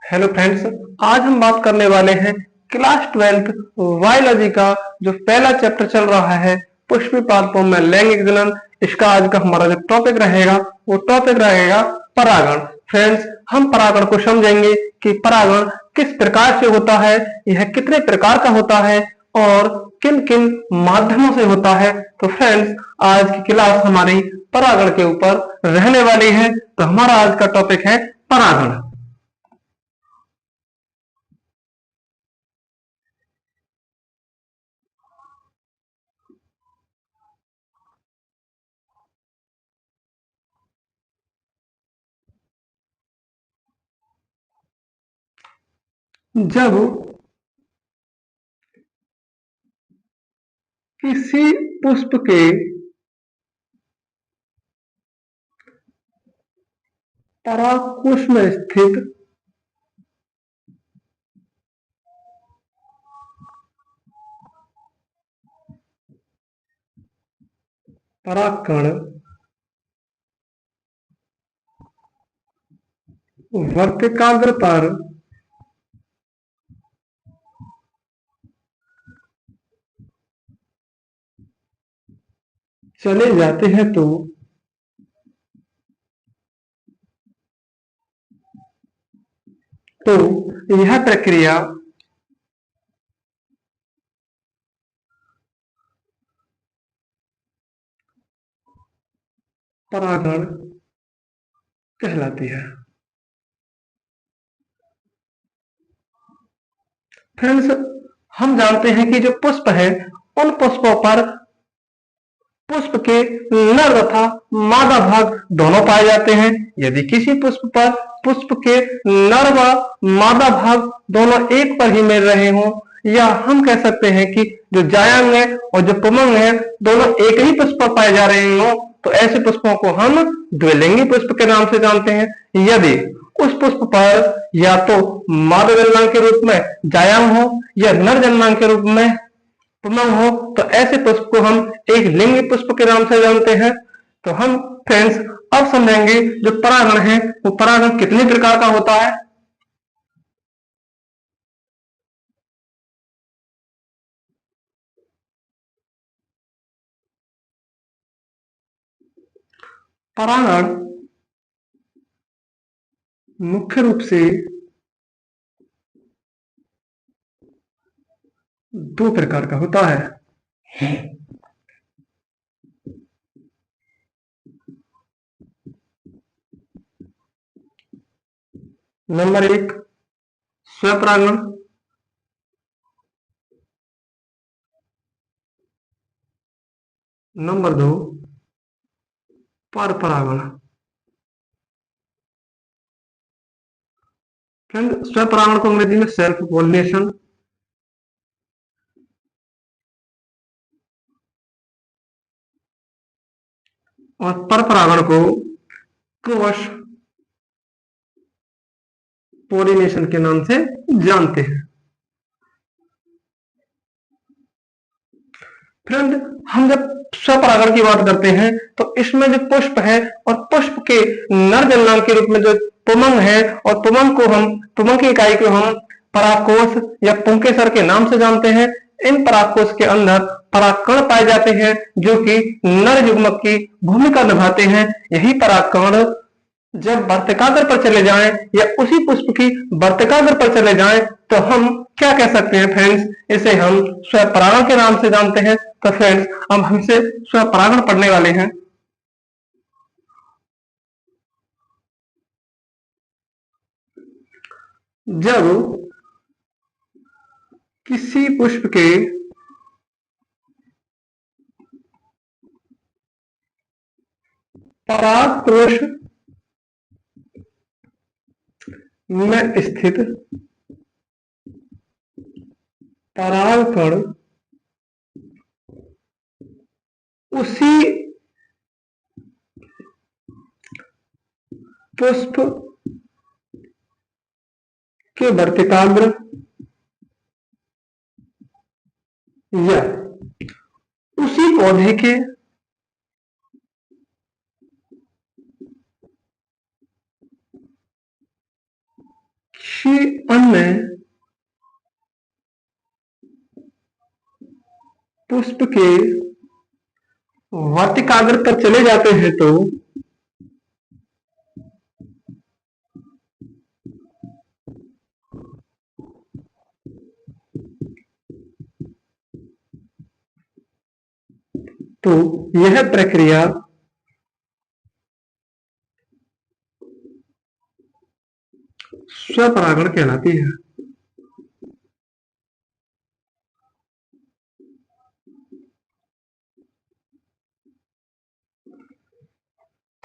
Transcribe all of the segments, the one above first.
Hello friends. आज हम बात करने वाले हैं क्लास 12th बायोलॉजी का जो पहला चैप्टर चल रहा है पुष्पीपाद फॉर्म में लैंगिक जनन। इसका आज का हमारा जो टॉपिक रहेगा वो टॉपिक रहेगा परागण। फ्रेंड्स, हम परागण को समझेंगे कि परागण किस प्रकार से होता है, यह कितने प्रकार का होता है और किन किन माध्यमों से होता है। तो फ्रेंड्स, आज की क्लास हमारी परागण के ऊपर रहने वाली है। तो हमारा आज का टॉपिक है परागण। जब किसी पुष्प के परागकोश में स्थित परागकण वर्तिकाग्र पर चले जाते हैं तो यह प्रक्रिया परागण कहलाती है। फ्रेंड्स, हम जानते हैं कि जो पुष्प है उन पुष्पों पर पुष्प के नर तथा मादा भाग दोनों पाए जाते हैं। यदि किसी पुष्प पर पुष्प के नर व मादा भाग दोनों एक पर ही मिल रहे हों, या हम कह सकते हैं कि जो जायंग है और जो पुमंग है दोनों एक ही पुष्प पर पाए जा रहे हों, तो ऐसे पुष्पों को हम द्विलिंगी पुष्प के नाम से जानते हैं। यदि उस पुष्प पर या तो मादा जन्मांग के रूप में जायंग हो या नर जन्मांग के रूप में पुमंग हो, तो ऐसे पुष्प को हम एक लिंगी पुष्प के नाम से जानते हैं। तो हम फ्रेंड्स अब समझेंगे जो परागण है वो परागण कितने प्रकार का होता है। परागण मुख्य रूप से दो प्रकार का होता है। नंबर एक, स्वपरागण। नंबर दो, पर परागण। फ्रेंड, स्वपरागण को अंग्रेजी में सेल्फ पॉलिनेशन, और पर परागण को क्रॉस पॉलिनेशन के नाम से जानते हैं। फ्रेंड, हम जब स्वपरागण की बात करते हैं तो इसमें जो पुष्प है और पुष्प के नर जन्मांग के रूप में जो पुमंग है, और पुमंग की इकाई को हम परागकोश या पुंकेसर के नाम से जानते हैं। इन परागकोश के अंदर परागकण पाए जाते हैं जो कि नर युग्मक की भूमिका निभाते हैं। यही परागकण जब वर्तिकाग्र पर चले जाएं या उसी पुष्प की वर्तिकाग्र पर चले जाएं तो हम क्या कह सकते हैं फ्रेंड्स, इसे हम स्वपरागण के नाम से जानते हैं। तो फ्रेंड्स, अब हमसे स्वपरागण पढ़ने वाले हैं। जब किसी पुष्प के परागकोश में स्थित परागकण उसी पुष्प के वर्तिकाग्र या उसी पौधे के किसी अन्य पुष्प के वर्तिकाग्र पर चले जाते हैं तो यह प्रक्रिया स्वपरागण कहलाती है।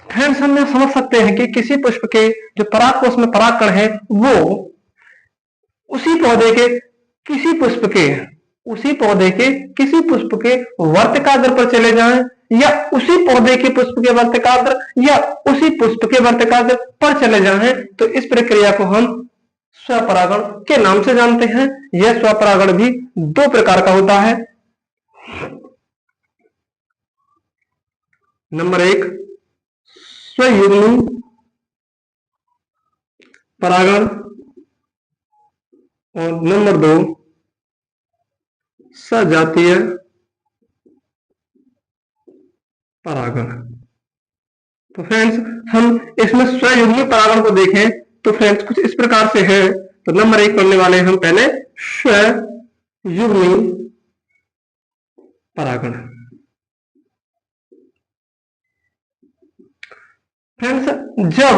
फ्रेंड्स, हम यह समझ सकते हैं कि किसी पुष्प के जो परागकोश में परागकण है वो उसी पौधे के किसी पुष्प के किसी पुष्प के वर्तिकाग्र पर चले जाएं या उसी पौधे के पुष्प के वर्तिकाग्र या उसी पुष्प के वर्तिकाग्र पर चले जाएं तो इस प्रक्रिया को हम स्वपरागण के नाम से जानते हैं। यह स्वपरागण भी दो प्रकार का होता है। नंबर एक, स्वयुग्मी परागण और नंबर दो, सजातीय परागण। तो फ्रेंड्स, हम इसमें स्वयुग्मी परागण को देखें तो फ्रेंड्स कुछ इस प्रकार से है। तो नंबर एक पढ़ने वाले हम पहले स्वयुग्मी परागण। फ्रेंड्स, जब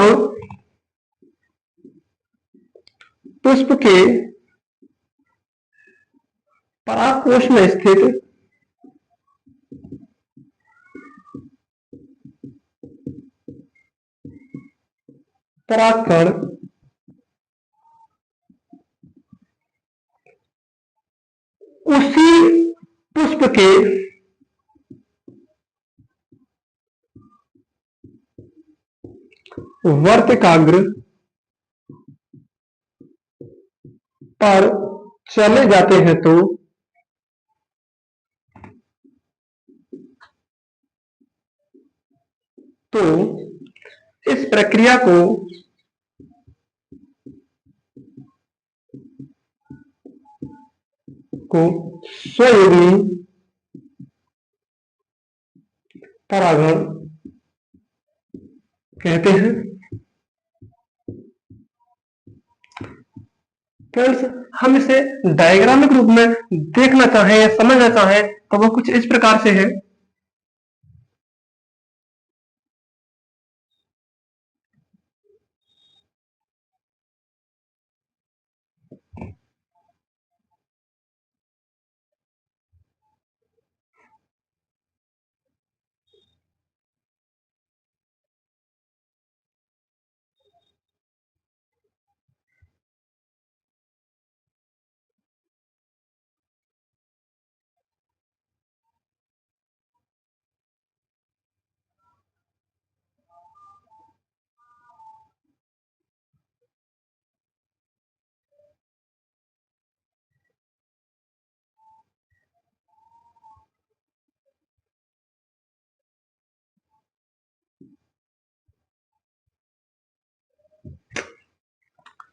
पुष्प के परागकोश में स्थित परागकण उसी पुष्प के वर्तिकाग्र पर चले जाते हैं तो इस प्रक्रिया को स्वयुग्मी परागण कहते हैं। फ्रेंड्स, हम इसे डायग्रामिक रूप में देखना चाहें या समझना चाहें तो वो कुछ इस प्रकार से है।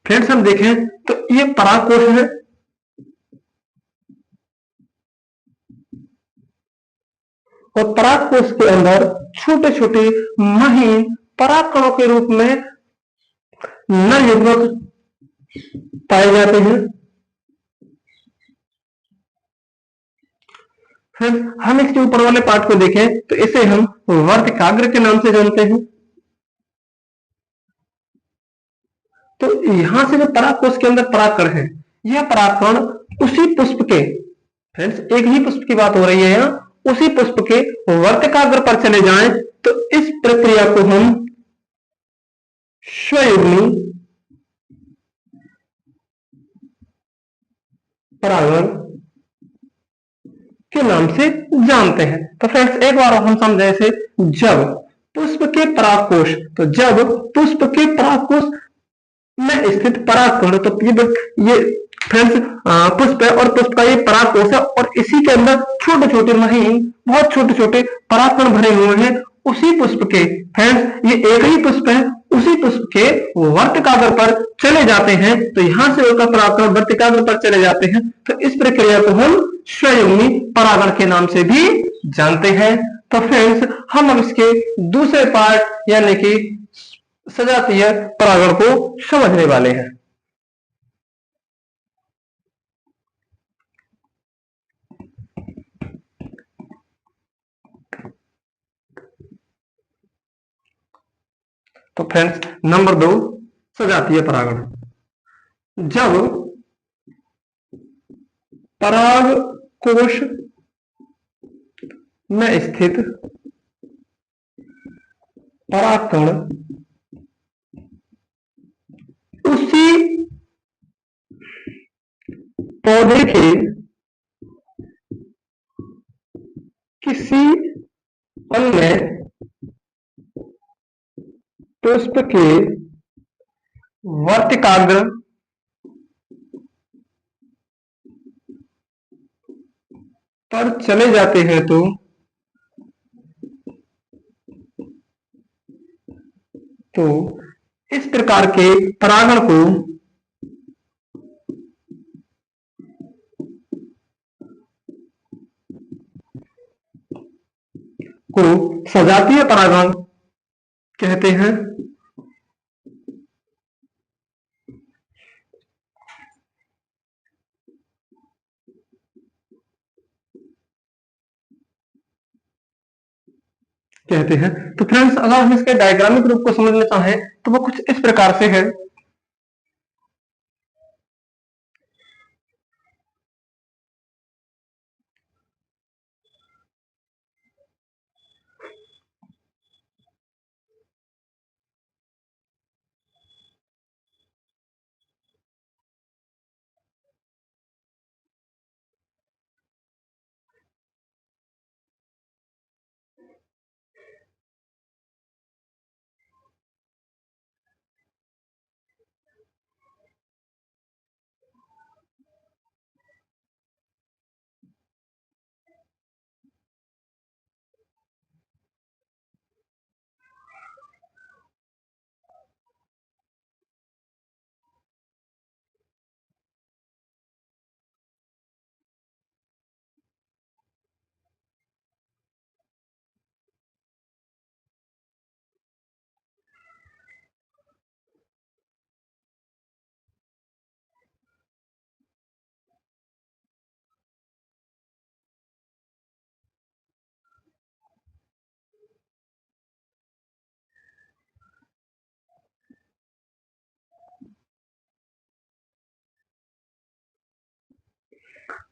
फ्रेंड्स, हम देखें तो ये परागकोश है और परागकोश के अंदर छोटे छोटे महीन परागकणों के रूप में नर युग्मक पाए जाते हैं। हम इसके ऊपर वाले पार्ट को देखें तो इसे हम वर्तिकाग्र के नाम से जानते हैं। तो यहां से जो परागकोश के अंदर परागकण है, यह परागकण उसी पुष्प के, फ्रेंड्स एक ही पुष्प की बात हो रही है यहाँ, उसी पुष्प के वर्तिकाग्र पर चले जाएं तो इस प्रक्रिया को हम स्वयुग्मी परागण के नाम से जानते हैं। तो फ्रेंड्स, एक बार हम समझे इसे, जब पुष्प के परागकोश, तो जब पुष्प के परागकोश में स्थित परागकण, तो ये फ्रेंड्स पुष्प है और पुष्प का ये परागकोश है और इसी के अंदर छोटे छोटे महीन बहुत छोटे छोटे परागकण भरे हुए हैं उसी पुष्प के। फ्रेंड्स, ये एक ही पुष्प है, उसी पुष्प के वर्तिकाग्र पर चले जाते हैं, तो यहां से होकर परागकण वर्तिकाग्र पर चले जाते हैं, तो इस प्रक्रिया को हम स्वयंगी परागण के नाम से भी जानते हैं। तो फ्रेंड्स, हम अब इसके दूसरे पार्ट यानी कि सजातीय परागण को समझने वाले हैं। तो फ्रेंड्स, नंबर 2, सजातीय परागण। जब पराग कोश में स्थित परागकण उसी पौधे के किसी अन्य पुष्प के वर्तिकाग्र पर चले जाते हैं, तो इस प्रकार के परागण को सजातीय परागण कहते हैं। तो फ्रेंड्स, अगर हम इसके डायग्रामिक रूप को समझना चाहें तो वो कुछ इस प्रकार से है।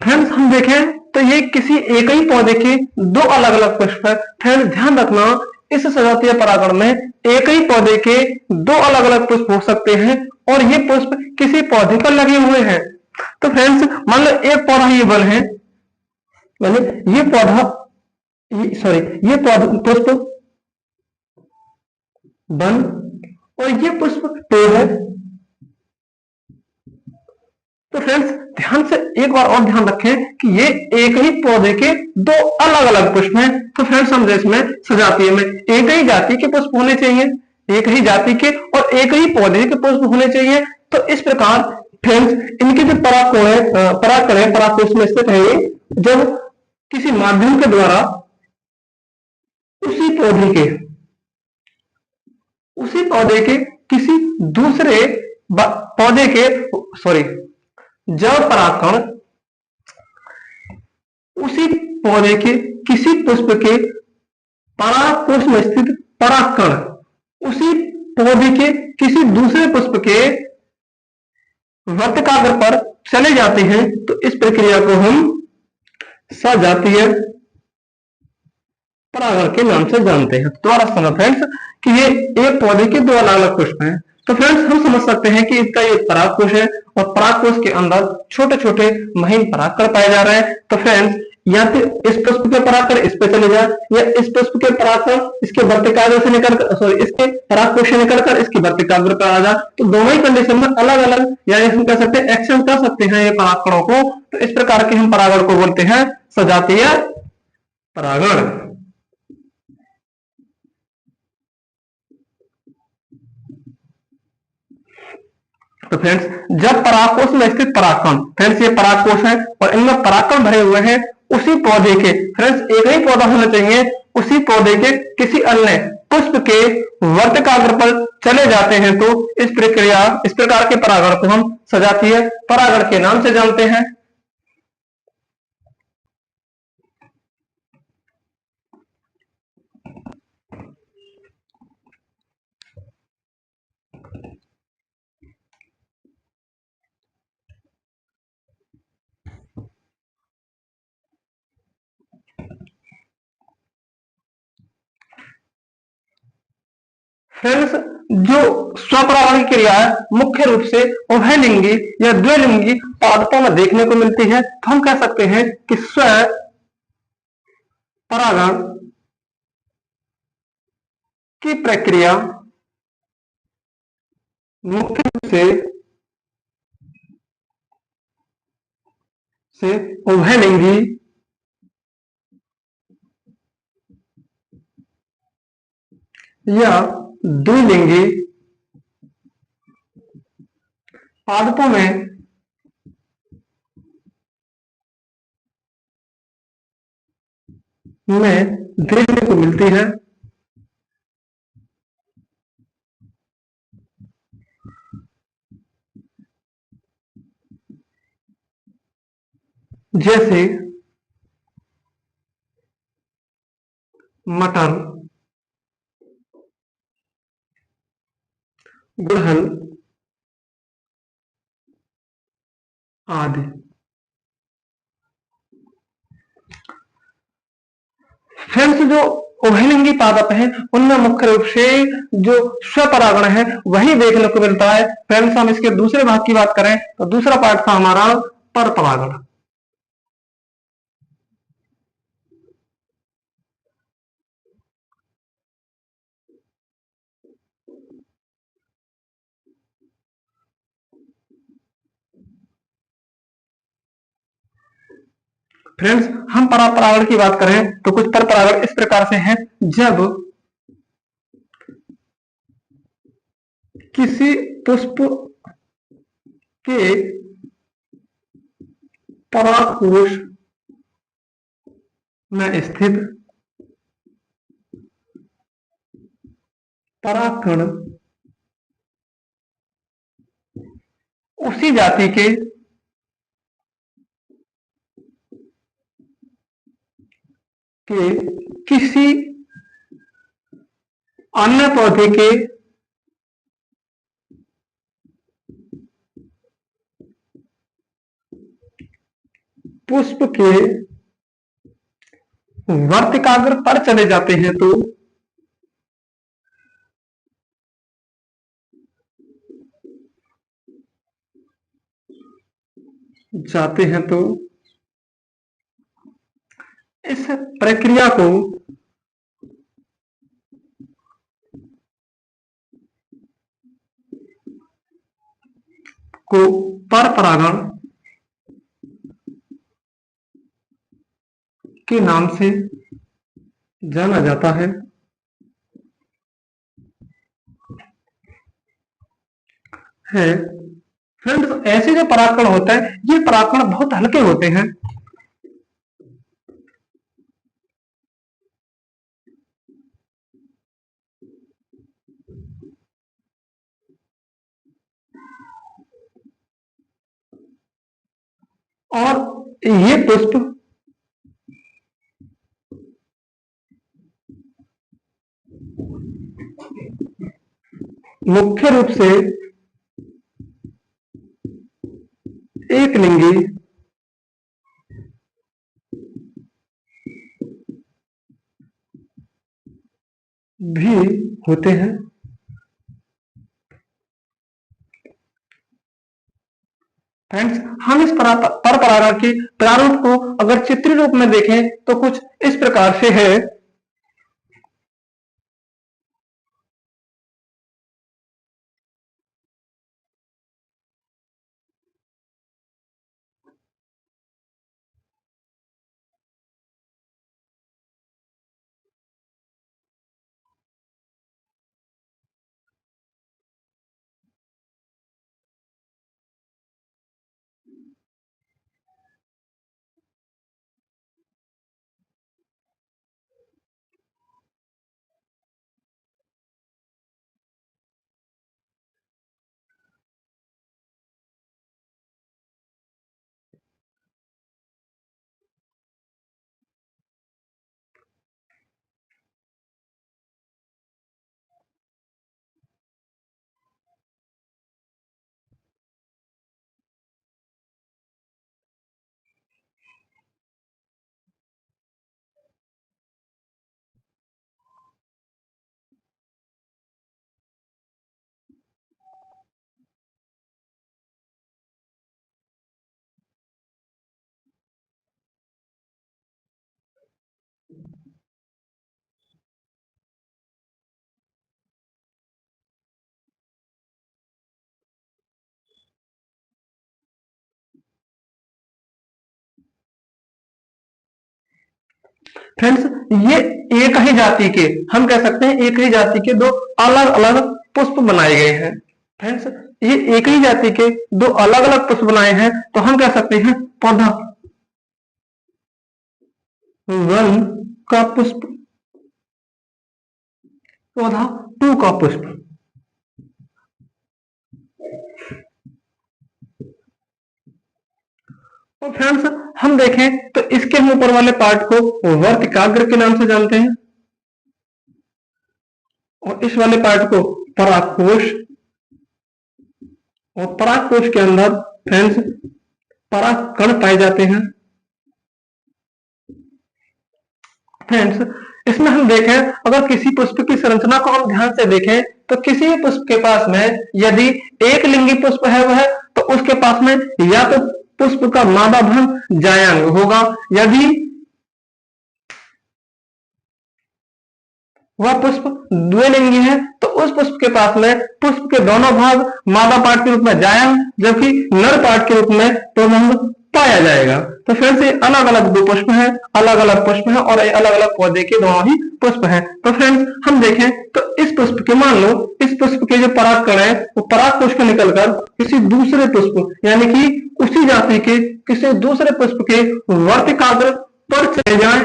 फ्रेंड्स, हम देखें तो ये किसी एक ही पौधे के दो अलग अलग पुष्प है। फ्रेंड्स, ध्यान रखना, इस सजातीय परागण में एक ही पौधे के दो अलग अलग पुष्प हो सकते हैं और ये पुष्प किसी पौधे पर लगे हुए हैं। तो फ्रेंड्स, मान लो एक पौधा ये वन है, मतलब ये पौधा, ये पौधा पुष्प वन और ये पुष्प पेड़ है। तो फ्रेंड्स, ध्यान से एक बार और ध्यान रखें कि ये एक ही पौधे के दो अलग अलग पुष्प हैं। तो फ्रेंड्स, हम इसमें सजातीय में एक ही जाति के पुष्प होने चाहिए, एक ही जाति के और एक ही पौधे के पुष्प होने चाहिए। तो इस प्रकार फ्रेंड्स, इनके जो परागकण है, परागकोश में स्थित है, जब किसी माध्यम के द्वारा उसी पौधे के किसी दूसरे पौधे के जब परागकण उसी पौधे के किसी पुष्प के परागकोश में स्थित परागकण उसी पौधे के किसी दूसरे पुष्प के वर्तिकाग्र पर चले जाते हैं, तो इस प्रक्रिया को हम सजातीय परागण के नाम से जानते हैं। दोबारा समझ फ्रेंड्स कि ये एक पौधे के दो अलग अलग पुष्प हैं। तो फ्रेंड्स, हम समझ सकते हैं कि इसका ये परागकोश है और परागकोश के अंदर छोटे छोटे महीन परागकण पाए जा रहे हैं। तो फ्रेंड्स, या तो इस पुष्प के परागकण इस पे चले जाए या इस पुष्प के परागकण इसके वर्तिकाग्र से निकलकर इसके परागकोश से निकलकर इसके वर्तिकाग्र पर आ जाए। तो दोनों ही कंडीशन में अलग अलग, यानी हम कह सकते हैं एक्शन कर सकते हैं ये परागकणों को। तो इस प्रकार के हम परागण को बोलते हैं सजातीय परागण। तो फ्रेंड्स जब परागकोश में स्थित परागकण, फ्रेंड्स ये परागकोश है और इनमें परागकण भरे हुए हैं, उसी पौधे के, फ्रेंड्स एक ही पौधा होना चाहिए, उसी पौधे के किसी अन्य पुष्प के वर्तिकाग्र पर चले जाते हैं तो इस प्रकार के परागण को हम सजातीय परागण के नाम से जानते हैं। फ्रेंड्स जो स्वपरागण की क्रिया है मुख्य रूप से उभयलिंगी या द्विलिंगी पादपों में देखने को मिलती है, तो हम कह सकते हैं कि स्व परागण की प्रक्रिया मुख्य रूप से उभयलिंगी या द्विलिंगी पादपों में देखने को मिलती है। जैसे मटर, गुड़हल आदि। फ्रेंड्स जो उभयलिंगी पादप है उनमें मुख्य रूप से जो स्वपरागण है वही देखने को मिलता है। फ्रेंड्स हम इसके दूसरे भाग की बात करें तो दूसरा पार्ट था हमारा पर परागण। फ्रेंड्स हम परागण की बात करें तो कुछ पर परागण इस प्रकार से हैं, जब किसी पुष्प के परागकोश में स्थित परागकण उसी जाति के किसी अन्य पौधे के पुष्प के वर्तिकाग्र पर चले जाते हैं तो इस प्रक्रिया को पर परागण के नाम से जाना जाता है। फ्रेंड्स ऐसे जो परागकण होता है ये परागकण बहुत हल्के होते हैं और ये पुष्प मुख्य रूप से एक लिंगी भी होते हैं। फ्रेंड्स हम इस पर परागण के प्रारूप को अगर चित्रीय रूप में देखें तो कुछ इस प्रकार से है। फ्रेंड्स, ये एक ही जाति के, हम कह सकते हैं एक ही जाति के दो अलग अलग पुष्प बनाए गए हैं। फ्रेंड्स, ये एक ही जाति के दो अलग अलग पुष्प बनाए हैं, तो हम कह सकते हैं पौधा वन का पुष्प, पौधा टू का पुष्प। तो फ्रेंड्स, हम देखें तो इसके हम ऊपर वाले पार्ट को वर्तिकाग्र के नाम से जानते हैं, और इस वाले पार्ट को परागकोश, और परागकोश के अंदर फ्रेंड्स परागकण पाए जाते हैं। फ्रेंड्स, इसमें हम देखें, अगर किसी पुष्प की संरचना को हम ध्यान से देखें तो किसी भी पुष्प के पास में यदि एक लिंगी पुष्प है वह, तो उसके पास में या तो पुष्प का मादा भंग जायांग होगा, यदि वह पुष्प द्विलिंगी है तो उस पुष्प के पास में पुष्प के दोनों भाग मादा पार्ट के रूप में जायांग, जबकि नर पार्ट के रूप में पुंभंग पाया जाएगा। तो फिर से अलग अलग दो पुष्प हैं, अलग अलग पुष्प हैं, और अलग अलग पौधे के दोनों ही पुष्प हैं। तो फ्रेंड्स, हम देखें तो इस पुष्प के, मान लो इस पुष्प के जो परागकण है वो परागकोश से निकलकर किसी दूसरे पुष्प यानी कि उसी जाति के किसी दूसरे पुष्प के वर्तिकाग्र पर चले जाएं,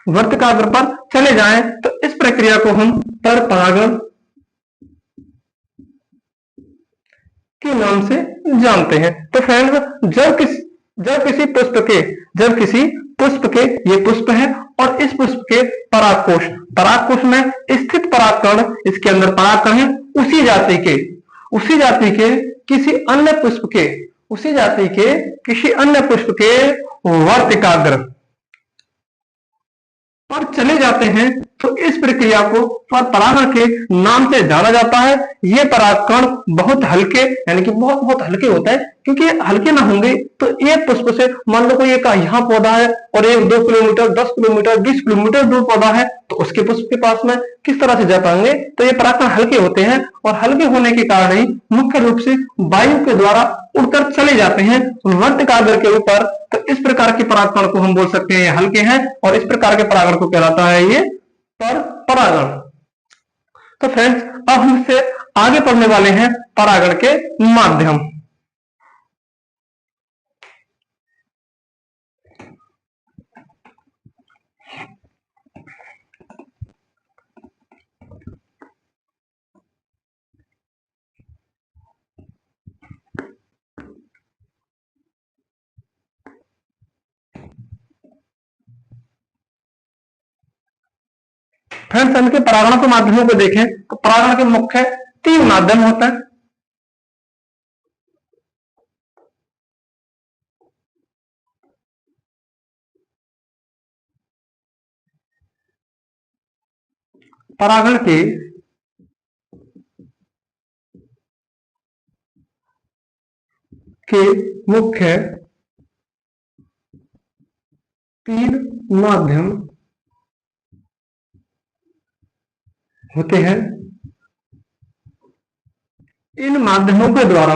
वर्तिकाग्र पर चले जाएं, तो इस प्रक्रिया को हम पर परागण के नाम से जानते हैं। तो फ्रेंड्स, जब किसी पुष्प के, ये पुष्प है और इस पुष्प के परागकोश में स्थित परागकण, इसके अंदर परागकण है उसी जाति के किसी अन्य पुष्प के, उसी जाति के किसी अन्य पुष्प के वर्तिकाग्र पर चले जाते हैं, तो इस प्रक्रिया को पर परागण के नाम से जाना जाता है। ये परागकण बहुत हल्के, यानी कि बहुत बहुत हल्के होते हैं, क्योंकि हल्के ना होंगे तो एक पुष्प से, मान लो कोई एक यहाँ पौधा है और एक 2 किलोमीटर 10 किलोमीटर 20 किलोमीटर दूर पौधा है, तो उसके पुष्प के पास में किस तरह से जा पाएंगे। तो ये परागकण हल्के होते हैं, और हल्के होने के कारण ही मुख्य रूप से वायु के द्वारा उड़कर चले जाते हैं वर्तिकाग्र के ऊपर। तो इस प्रकार के परागकण को हम बोल सकते हैं हल्के हैं, और इस प्रकार के परागण को कहलाता है ये पर परागण। तो फ्रेंड्स, अब हम इससे आगे पढ़ने वाले हैं परागण के माध्यम। फ्रेंड्स, इनके परागण के माध्यमों को देखें तो परागण के मुख्य 3 माध्यम होते हैं। परागण के मुख्य 3 माध्यम होते हैं। इन माध्यमों के द्वारा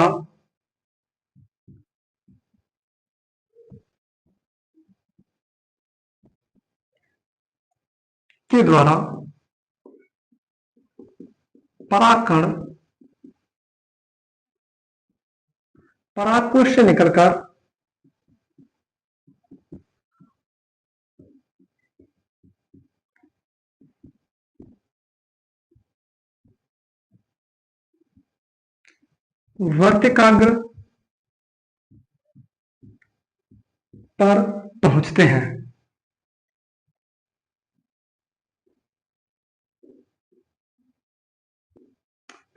परागकण परागकोश से निकलकर वर्तिकाग्र पर पहुंचते हैं।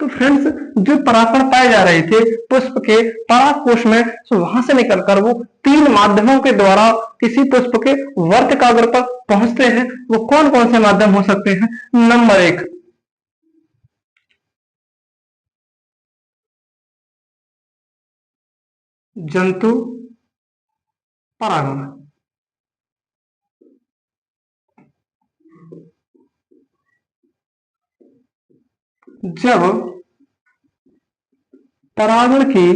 तो फ्रेंड्स, जो परागकण पाए जा रहे थे पुष्प के परागकोश में, तो वहां से निकलकर वो 3 माध्यमों के द्वारा किसी पुष्प के वर्तिकाग्र पर पहुंचते हैं। वो कौन कौन से माध्यम हो सकते हैं? नंबर 1, जंतु परागण। जब परागण की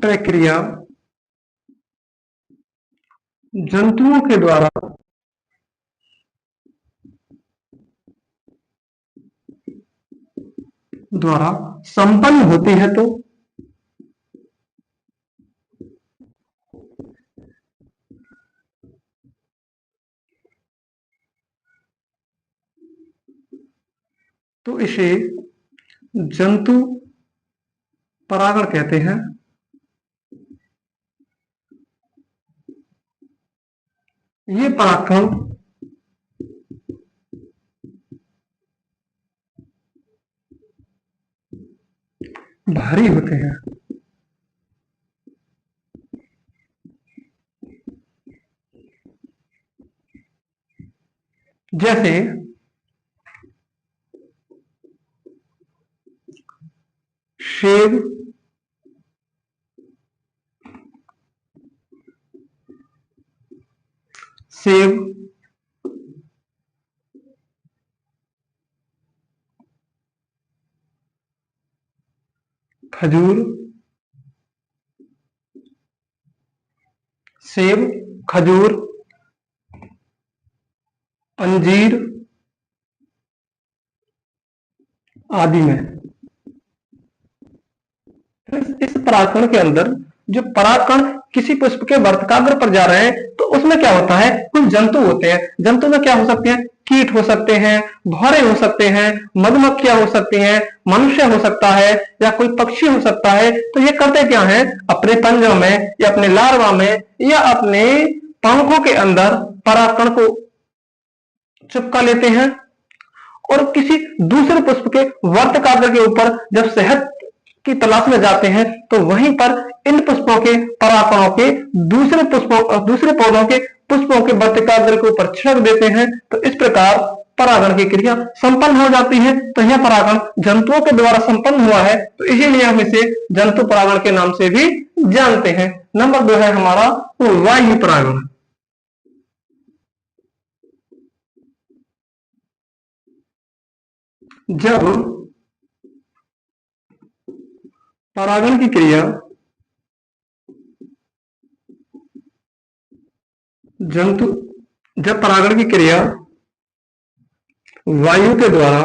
प्रक्रिया जंतुओं के द्वारा संपन्न होती है तो इसे जंतु परागण कहते हैं। ये परागकण भारी होते हैं। जैसे सेब, सेब, खजूर, सेब, खजूर, अंजीर आदि में। इस परागकण के अंदर जो परागकण किसी पुष्प के वर्तकाग्र पर जा रहे हैं तो उसमें क्या होता है, कुछ जंतु होते हैं। जंतु में क्या हो सकते हैं, कीट हो सकते हैं, भौरे हो सकते हैं, मधुमक्खियां हो सकती हैं, मनुष्य हो सकता है या कोई पक्षी हो सकता है। तो ये करते क्या है, अपने पंजों में या अपने लार्वा में या अपने पंखों के अंदर परागकण को चिपका लेते हैं और किसी दूसरे पुष्प के वर्तकाग्र के ऊपर जब शहद की तलाश में जाते हैं तो वहीं पर इन पुष्पों के परागकणों के दूसरे पौधों के पुष्पों के वर्तकाग्र के ऊपर छिड़क देते हैं। तो इस प्रकार परागण की क्रिया संपन्न हो जाती है। तो यह परागण जंतुओं के द्वारा संपन्न हुआ है, तो इसीलिए हम इसे जंतु परागण के नाम से भी जानते हैं। नंबर 2 है हमारा वायु परागण। जब परागण की क्रिया जब परागण की क्रिया वायु के द्वारा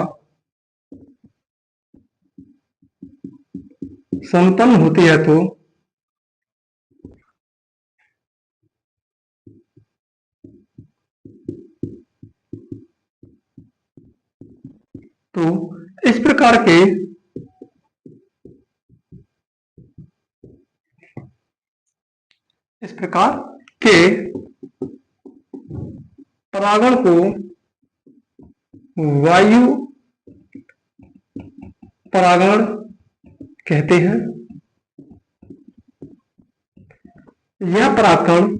संपन्न होती है तो इस प्रकार के परागण को वायु परागण कहते हैं। यह परागण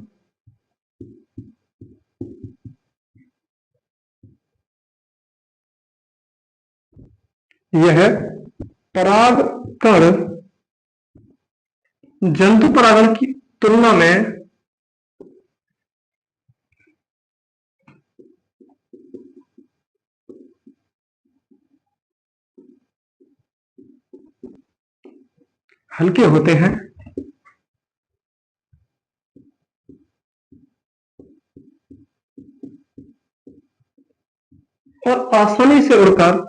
परागकण जंतु परागण की तुलना में हल्के होते हैं और आसानी से उड़कर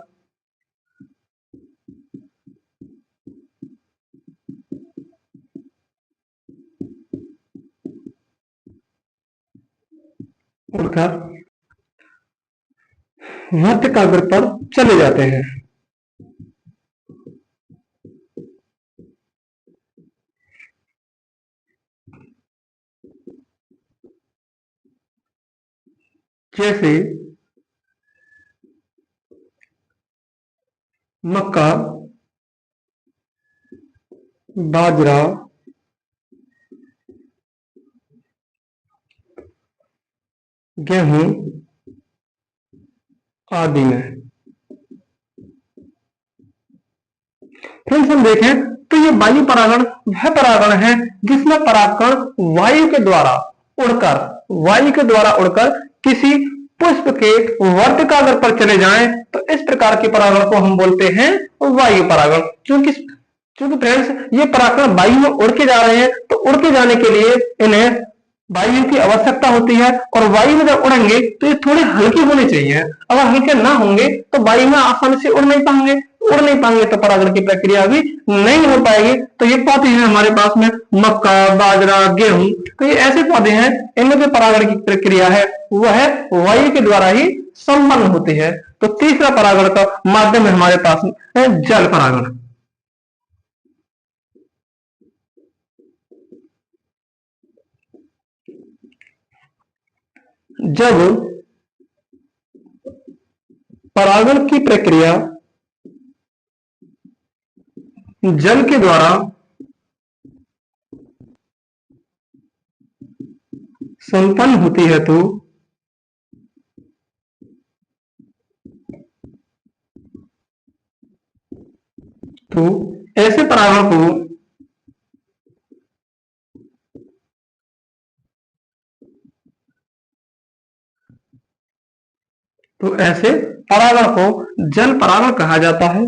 वर्तकाग्र पर चले जाते हैं। जैसे मक्का, बाजरा, गेहूं आदि में। फ्रेंड्स हम देखें तो ये वायु परागण वह परागण है जिसमें परागकण वायु के द्वारा उड़कर किसी पुष्प के वर्तकाग्र पर चले जाएं तो इस प्रकार के परागण को हम बोलते हैं वायु परागण। क्योंकि क्योंकि फ्रेंड्स ये परागकण वायु में उड़ के जा रहे हैं, तो उड़ के जाने के लिए इन्हें वायु की आवश्यकता होती है, और वायु में जब उड़ेंगे तो ये थोड़े हल्के होने चाहिए। अगर हल्के ना होंगे तो वायु में आसानी से उड़ नहीं पाएंगे तो परागण की प्रक्रिया भी नहीं हो पाएगी। तो ये पौधे हैं हमारे पास में मक्का, बाजरा, गेहूं, तो ये ऐसे पौधे हैं इनमें जो परागण की प्रक्रिया है वह वायु के द्वारा ही संपन्न होती है। तो तीसरा परागण का माध्यम है हमारे पास में जल परागण। जब परागण की प्रक्रिया जल के द्वारा संपन्न होती है तो ऐसे परागण को जल परागण कहा जाता है।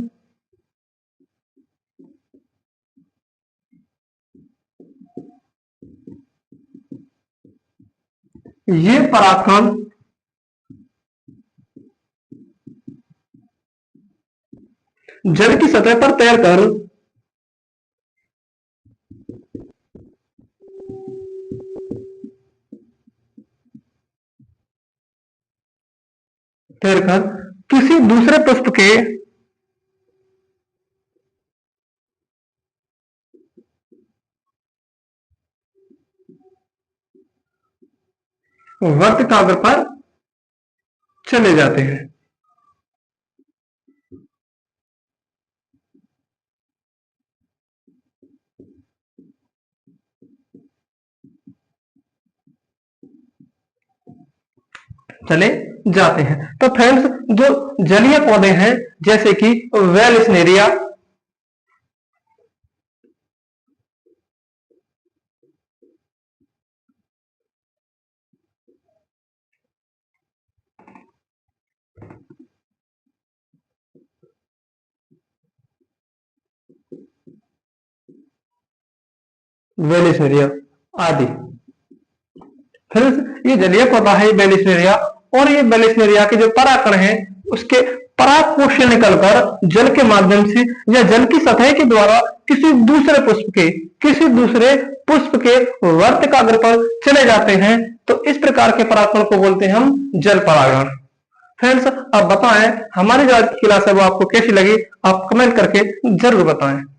ये परागकण जल की सतह पर तैरकर किसी दूसरे पुष्प के वर्तिकाग्र पर चले जाते हैं। चले जाते हैं। तो फ्रेंड्स जो जलीय पौधे हैं जैसे कि वेलस्नेरिया, वेलिस्नेरिया आदि, फ्रेंड्स ये जलीय पौधा है वेलिस्नेरिया, और ये वेलिस्नेरिया के जो परागकण है उसके पराग कोश से निकलकर जल के माध्यम से या जल की सतह के द्वारा किसी दूसरे पुष्प के वर्तिकाग्र पर चले जाते हैं। तो इस प्रकार के परागकण को बोलते हैं हम जल परागण। फ्रेंड्स अब बताएं हमारी जो आज की क्लास है वो आपको कैसी लगी, आप कमेंट करके जरूर बताएं।